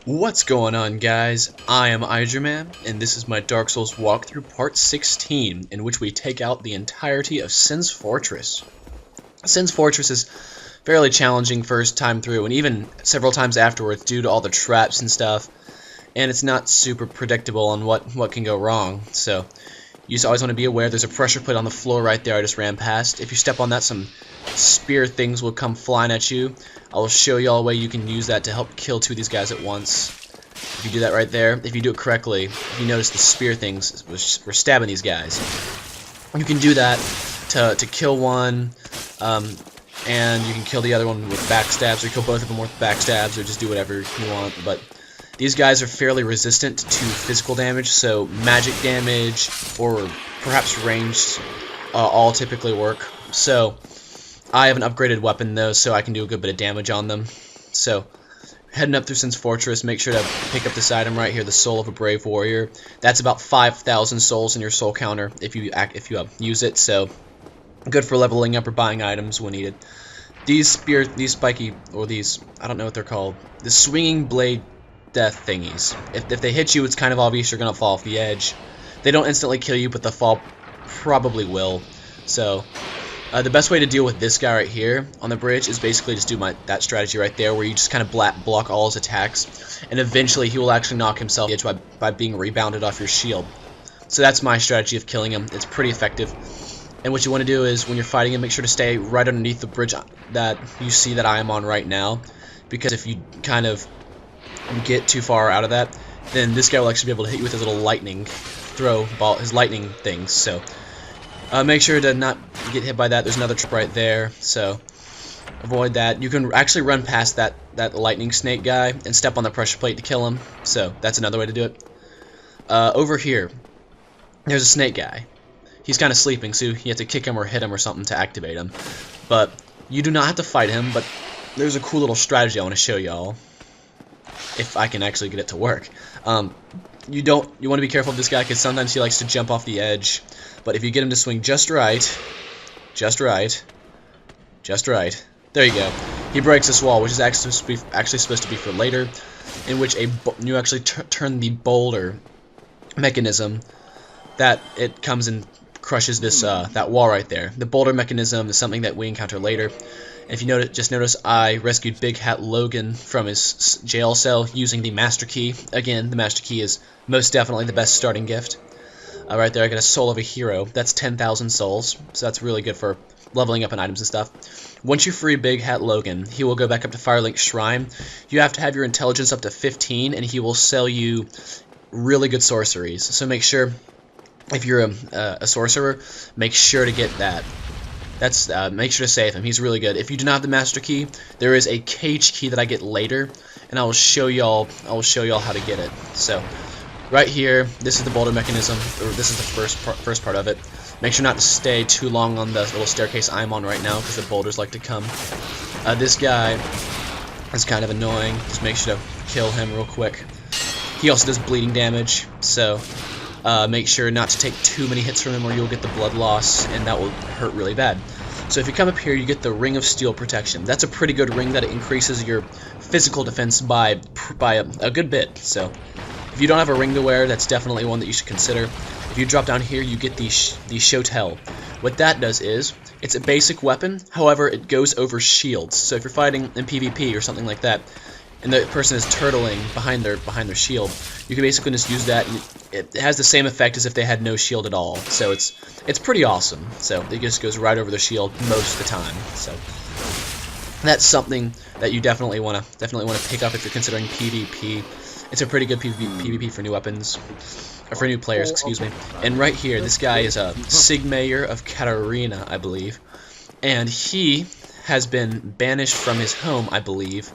What's going on, guys? I am IDrewMan, and this is my Dark Souls walkthrough part 16, in which we take out the entirety of Sin's Fortress. Sin's Fortress is fairly challenging first time through, and even several times afterwards due to all the traps and stuff, and it's not super predictable on what can go wrong, so you just always want to be aware. There's a pressure plate on the floor right there I just ran past. If you step on that, some spear things will come flying at you. I will show you all a way you can use that to help kill two of these guys at once. If you do that right there, if you do it correctly, if you notice the spear things, we're stabbing these guys. You can do that to kill one, and you can kill the other one with backstabs, or kill both of them with backstabs, or just do whatever you want. But these guys are fairly resistant to physical damage, so magic damage or perhaps ranged all typically work. So I have an upgraded weapon though, so I can do a good bit of damage on them. So heading up through Sin's Fortress, make sure to pick up this item right here, the Soul of a Brave Warrior. That's about 5,000 souls in your soul counter if you use it. So good for leveling up or buying items when needed. These spiky, or these, I don't know what they're called, the swinging blade death thingies. If they hit you, it's kind of obvious you're gonna fall off the edge. They don't instantly kill you, but the fall probably will. So the best way to deal with this guy right here on the bridge is basically just do that strategy right there, where you just kind of block all his attacks, and eventually he will actually knock himself off the edge by being rebounded off your shield. So that's my strategy of killing him. It's pretty effective. And what you want to do is, when you're fighting him, make sure to stay right underneath the bridge that you see that I am on right now, because if you kind of get too far out of that, then this guy will actually be able to hit you with his little lightning throw ball, his lightning things. So make sure to not get hit by that. There's another trap right there, so avoid that. You can actually run past that lightning snake guy and step on the pressure plate to kill him. So that's another way to do it. Over here, there's a snake guy. He's kind of sleeping, so you have to kick him or hit him or something to activate him. But you do not have to fight him, but there's a cool little strategy I want to show y'all, if I can actually get it to work. You want to be careful of this guy, because sometimes he likes to jump off the edge. But if you get him to swing just right, there you go. He breaks this wall, which is actually supposed to be for later, in which you actually turn the boulder mechanism that it comes and crushes this that wall right there. The boulder mechanism is something that we encounter later. And if you just notice, I rescued Big Hat Logan from his jail cell using the Master Key. Again, the Master Key is most definitely the best starting gift. Right there, I got a Soul of a Hero. That's 10,000 souls, so that's really good for leveling up in items and stuff. Once you free Big Hat Logan, he will go back up to Firelink Shrine. You have to have your intelligence up to 15, and he will sell you really good sorceries. So make sure, if you're a sorcerer, make sure to get that. Make sure to save him. He's really good. If you do not have the Master Key, there is a Cage Key that I get later, and I will show y'all how to get it. So right here, this is the boulder mechanism, or this is the first part of it. Make sure not to stay too long on the little staircase I'm on right now, because the boulders like to come. This guy is kind of annoying. Just make sure to kill him real quick. He also does bleeding damage, so make sure not to take too many hits from him, or you'll get the blood loss, and that will hurt really bad. So if you come up here, you get the Ring of Steel Protection. That's a pretty good ring that increases your physical defense by a good bit. So if you don't have a ring to wear, that's definitely one that you should consider. If you drop down here, you get the Shotel. What that does is, it's a basic weapon, however, it goes over shields. So if you're fighting in PvP or something like that, and the person is turtling behind their shield, you can basically just use that, and it has the same effect as if they had no shield at all. So it's pretty awesome. So it just goes right over their shield most of the time. So that's something that you definitely want to pick up if you're considering PvP. It's a pretty good PvP for new weapons, or for new players, excuse me. And right here, this guy is a Sigmayor of Katarina, I believe, and he has been banished from his home, I believe,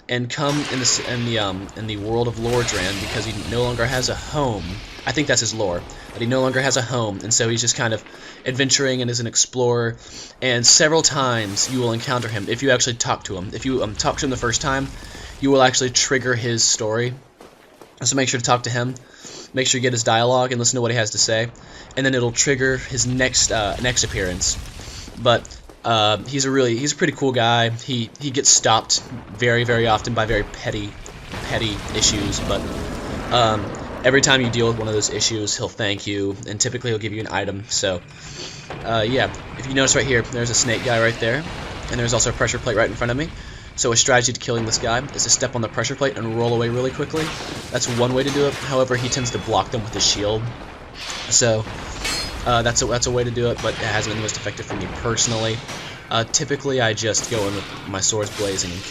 and come in the world of Lordran because he no longer has a home. I think that's his lore, that he no longer has a home, and so he's just kind of adventuring and is an explorer. And several times you will encounter him if you actually talk to him. If you talk to him the first time, you will actually trigger his story. So make sure to talk to him. Make sure you get his dialogue and listen to what he has to say, and then it'll trigger his next appearance. But he's a pretty cool guy. He gets stopped very often by very petty petty issues, but every time you deal with one of those issues, he'll thank you, and typically he'll give you an item. So, yeah, if you notice right here, there's a snake guy right there, and there's also a pressure plate right in front of me. So a strategy to killing this guy is to step on the pressure plate and roll away really quickly. That's one way to do it. However, he tends to block them with his shield. So that's a way to do it, but it hasn't been the most effective for me personally. Typically, I just go in with my swords blazing and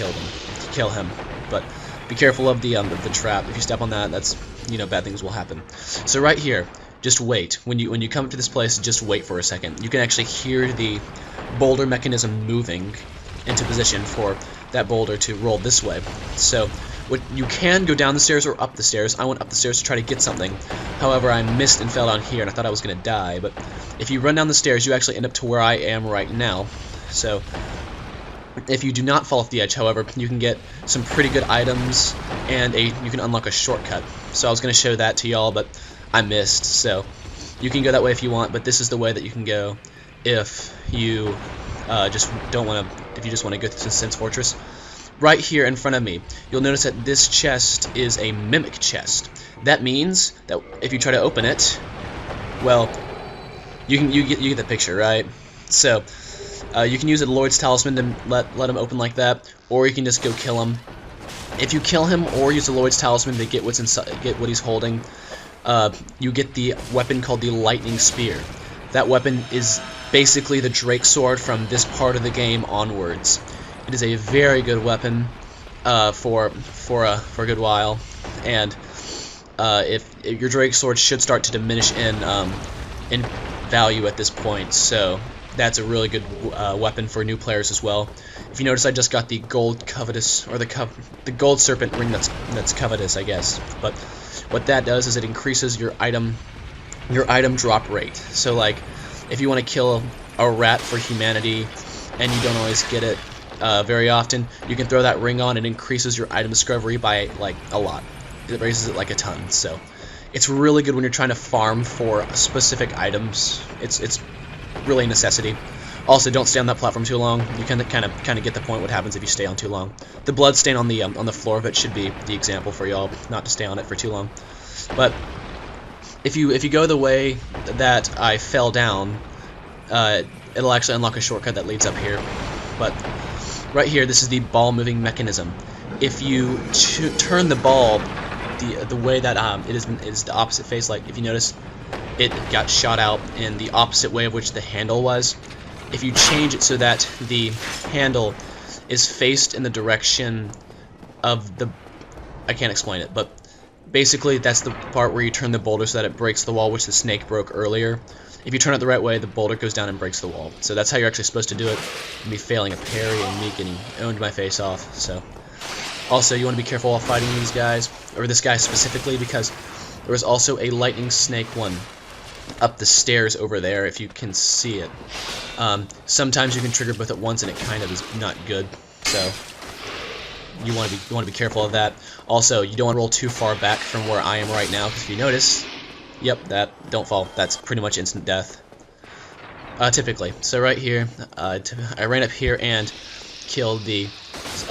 kill him. But be careful of the trap. If you step on that, that's, you know, bad things will happen. So right here, just wait. When you come to this place, just wait for a second. You can actually hear the boulder mechanism moving into position for that boulder to roll this way. So you can go down the stairs or up the stairs. I went up the stairs to try to get something. However, I missed and fell down here, and I thought I was going to die. But if you run down the stairs, you actually end up to where I am right now. So if you do not fall off the edge, however, you can get some pretty good items, and you can unlock a shortcut. So I was going to show that to y'all, but I missed. So you can go that way if you want, but this is the way that you can go if you just want to go to Sin's Fortress. Right here in front of me, you'll notice that this chest is a mimic chest. That means that if you try to open it, well, you get the picture, right? So you can use a Lord's Talisman to let him open like that, or you can just go kill him. If you kill him or use the Lord's Talisman to get what he's holding, you get the weapon called the Lightning Spear. That weapon is basically the Drake Sword from this part of the game onwards. It is a very good weapon for a good while, and if your Drake Sword should start to diminish in value at this point, so that's a really good weapon for new players as well. If you notice, I just got the gold covetous, or the gold serpent ring that's covetous, I guess. But what that does is it increases your item drop rate. So like, if you want to kill a rat for humanity and you don't always get it very often, you can throw that ring on. It increases your item discovery by like a lot. It raises it like a ton. So it's really good when you're trying to farm for specific items. It's really a necessity. Also, don't stay on that platform too long. You can kind of get the point what happens if you stay on too long. The blood stain on the floor of it should be the example for y'all not to stay on it for too long. But if you go the way that I fell down, it'll actually unlock a shortcut that leads up here. But right here, this is the ball moving mechanism. If you turn the ball the way that it is the opposite face, like if you notice, it got shot out in the opposite way of which the handle was. If you change it so that the handle is faced in the direction of the... I can't explain it, but basically that's the part where you turn the boulder so that it breaks the wall, which the snake broke earlier. If you turn it the right way, the boulder goes down and breaks the wall. So that's how you're actually supposed to do it. Me failing a parry and me getting owned my face off. So also, you want to be careful while fighting these guys, or this guy specifically, because there was also a lightning snake one up the stairs over there, if you can see it. Sometimes you can trigger both at once, and it kind of is not good. So you want to be careful of that. Also, you don't want to roll too far back from where I am right now, because if you notice, yep, don't fall. That's pretty much instant death. Typically. So right here, I ran up here and killed a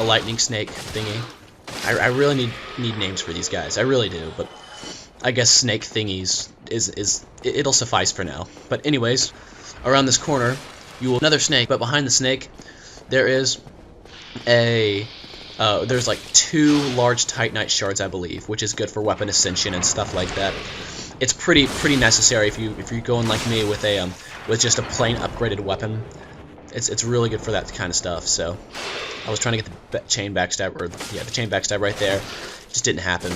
lightning snake thingy. I really need names for these guys. I really do, but I guess snake thingies it'll suffice for now. But anyways, around this corner, you will another snake, but behind the snake, there is there's like 2 large Titanite shards, I believe, which is good for weapon ascension and stuff like that. It's pretty necessary if you're going like me with just a plain upgraded weapon. It's really good for that kind of stuff. So I was trying to get the chain backstab, or the chain backstab right there. It just didn't happen.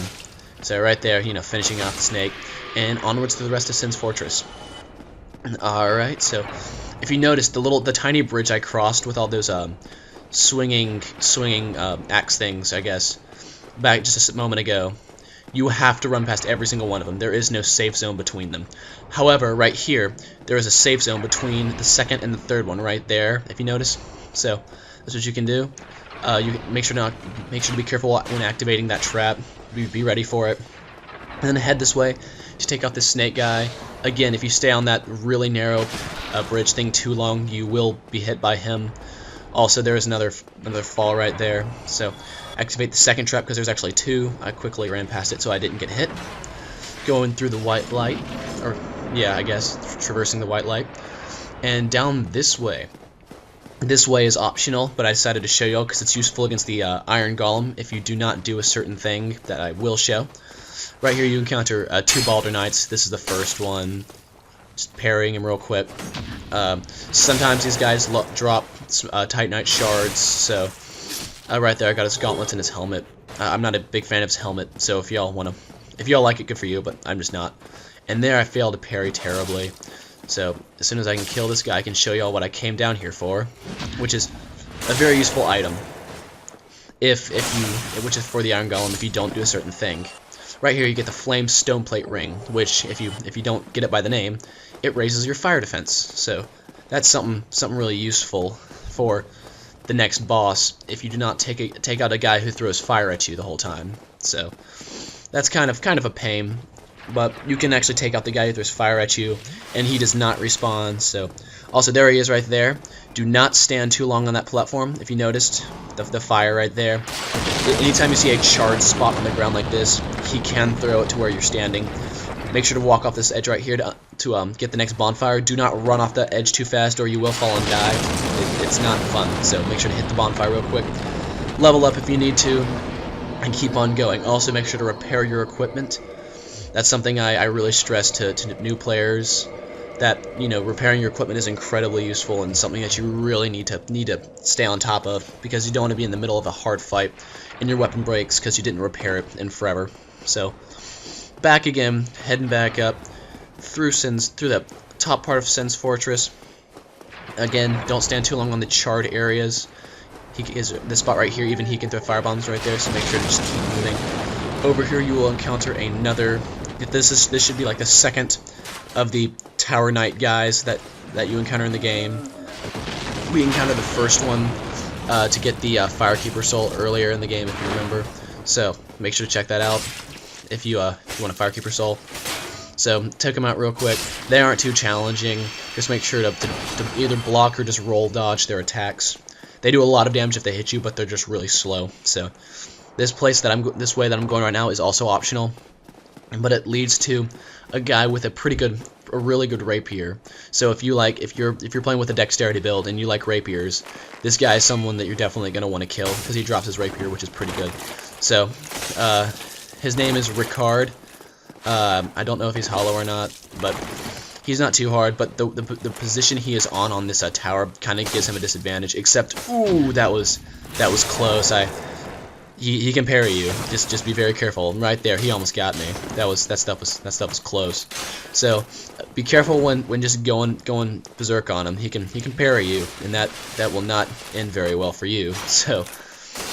So right there, finishing off the snake, and onwards to the rest of Sin's Fortress. Alright, so if you notice the tiny bridge I crossed with all those swinging axe things, I guess, back just a moment ago, you have to run past every single one of them. There is no safe zone between them. However, right here, there is a safe zone between the second and the third one, right there, if you notice. So that's what you can do. You make sure to be careful when activating that trap. Be ready for it. And then head this way to take out this snake guy. Again, if you stay on that really narrow bridge thing too long, you will be hit by him. Also, there is another fall right there. So Activate the second trap because there's actually two. I quickly ran past it so I didn't get hit. Going through the white light, or yeah, I guess traversing the white light, and down this way. This way is optional, but I decided to show y'all because it's useful against the Iron Golem if you do not do a certain thing that I will show. Right here you encounter two Balder Knights. This is the first one. Just parrying him real quick. Sometimes these guys drop Titanite shards, so right there I got his gauntlets and his helmet. I'm not a big fan of his helmet, so if y'all like it, good for you, but I'm just not. And there I failed to parry terribly. So as soon as I can kill this guy, I can show y'all what I came down here for, which is a very useful item. Which is for the Iron Golem if you don't do a certain thing. Right here you get the Flame Stoneplate Ring, which if you don't get it by the name, it raises your fire defense. So that's something really useful for the next boss if you do not take out a guy who throws fire at you the whole time. So that's kind of a pain. But you can actually take out the guy who throws fire at you, and he does not respawn. So, also there he is right there. Do not stand too long on that platform. If you noticed the fire right there, anytime you see a charred spot on the ground like this, he can throw it to where you're standing. Make sure to walk off this edge right here to get the next bonfire. Do not run off the edge too fast, or you will fall and die. It's not fun. So make sure to hit the bonfire real quick. Level up if you need to, and keep on going. Also make sure to repair your equipment. That's something I really stress to new players, that repairing your equipment is incredibly useful and something that you really need to stay on top of, because you don't want to be in the middle of a hard fight and your weapon breaks because you didn't repair it in forever. So back again, heading back up through the top part of Sen's Fortress. Again, don't stand too long on the charred areas. This spot right here, even he can throw firebombs right there, so make sure to just keep moving. Over here you will encounter another. This should be like the second of the Tower Knight guys that you encounter in the game. We encountered the first one to get the Firekeeper Soul earlier in the game, if you remember. So make sure to check that out if you want a Firekeeper Soul. So take them out real quick. They aren't too challenging. Just make sure to either block or just roll dodge their attacks. They do a lot of damage if they hit you, but they're just really slow. So this way that I'm going right now is also optional, but it leads to a guy with a really good rapier. So if you're playing with a dexterity build and you like rapiers, this guy is someone that you're definitely gonna want to kill because he drops his rapier, which is pretty good. So his name is Ricard. I don't know if he's hollow or not, but he's not too hard. But the position he is on this tower kind of gives him a disadvantage. Except, ooh, that was close. He can parry you. Just be very careful. Right there, he almost got me. That stuff was close. So be careful when just going berserk on him. He can parry you, and that will not end very well for you. So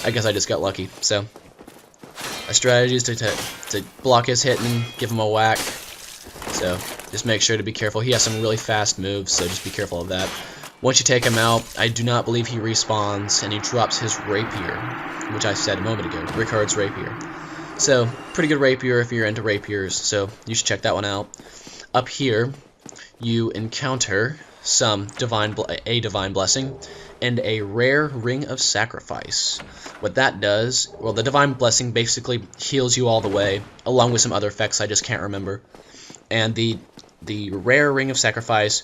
I guess I just got lucky. So a strategy is to block his hit and give him a whack. So just make sure to be careful. He has some really fast moves, so just be careful of that. Once you take him out, I do not believe he respawns, and he drops his rapier, which I said a moment ago, Ricard's rapier. So, pretty good rapier if you're into rapiers, so you should check that one out. Up here, you encounter a divine blessing and a rare ring of sacrifice. What that does, well, the divine blessing basically heals you all the way, along with some other effects I just can't remember. And the rare ring of sacrifice,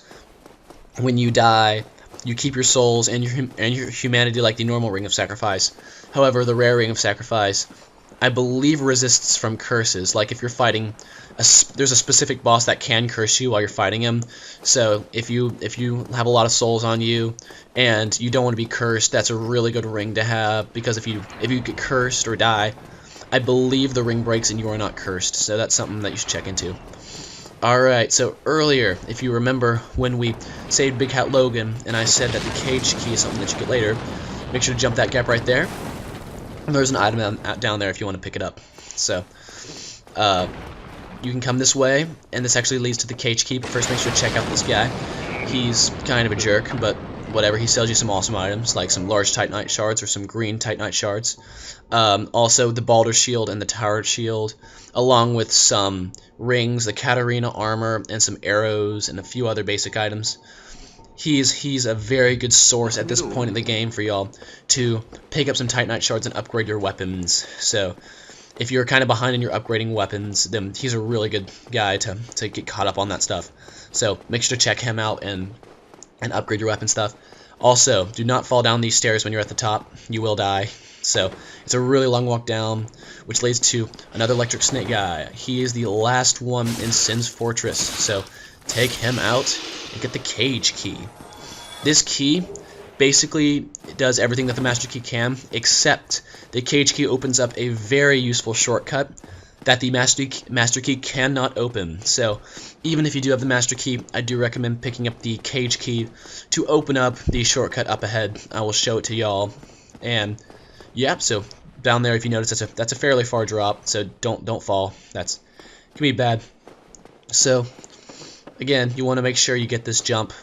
when you die, you keep your souls and your humanity like the normal ring of sacrifice. However, the rare ring of sacrifice, I believe, resists from curses. Like if you're fighting, there's a specific boss that can curse you while you're fighting him. So if you have a lot of souls on you and you don't want to be cursed, that's a really good ring to have, because if you get cursed or die, I believe the ring breaks and you are not cursed. So that's something that you should check into. Alright, so earlier, if you remember when we saved Big Hat Logan, and I said that the cage key is something that you get later, make sure to jump that gap right there. And there's an item down there if you want to pick it up. So, you can come this way, and this actually leads to the cage key. But first, make sure to check out this guy. He's kind of a jerk, but whatever. He sells you some awesome items, like some large Titanite shards or some green Titanite shards. Also, the Balder shield and the Tower shield, along with some rings, the Katarina armor, and some arrows, and a few other basic items. he's a very good source at this point in the game for y'all to pick up some Titanite shards and upgrade your weapons. So if you're kind of behind in your upgrading weapons, then he's a really good guy to get caught up on that stuff. So make sure to check him out and upgrade your weapon stuff. Also, do not fall down these stairs when you're at the top. You will die. So it's a really long walk down, which leads to another electric snake guy. He is the last one in Sin's Fortress. So take him out and get the cage key. This key basically does everything that the master key can, except the cage key opens up a very useful shortcut that the master key cannot open. So even if you do have the master key, I do recommend picking up the cage key to open up the shortcut up ahead. I will show it to y'all. And yeah, so down there, if you notice, that's a fairly far drop, so don't fall. Can be bad. So again, you want to make sure you get this jump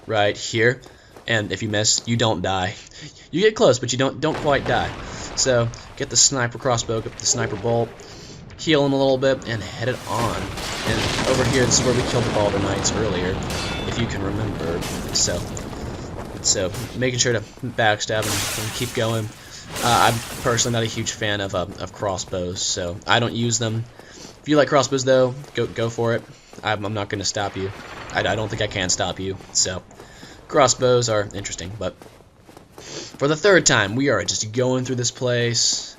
right here, and if you miss, you don't die. You get close, but you don't quite die. So get the sniper crossbow, get the sniper bolt, heal him a little bit, and head it on. And over here, this is where we killed the Balder Knights earlier, if you can remember. So making sure to backstab and keep going. I'm personally not a huge fan of crossbows, so I don't use them. If you like crossbows, though, go for it. I'm not going to stop you. I don't think I can stop you. So crossbows are interesting, but for the third time, we are just going through this place,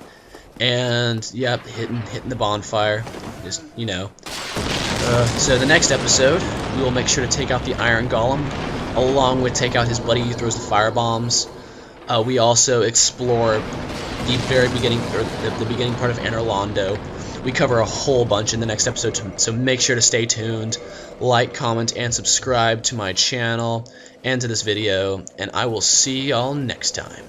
and yep, hitting the bonfire. Just so the next episode, we will make sure to take out the Iron Golem, along with take out his buddy who throws the fire bombs. We also explore the very beginning, or the beginning part of Anor Londo. We cover a whole bunch in the next episode, so make sure to stay tuned, like, comment, and subscribe to my channel and to this video, and I will see y'all next time.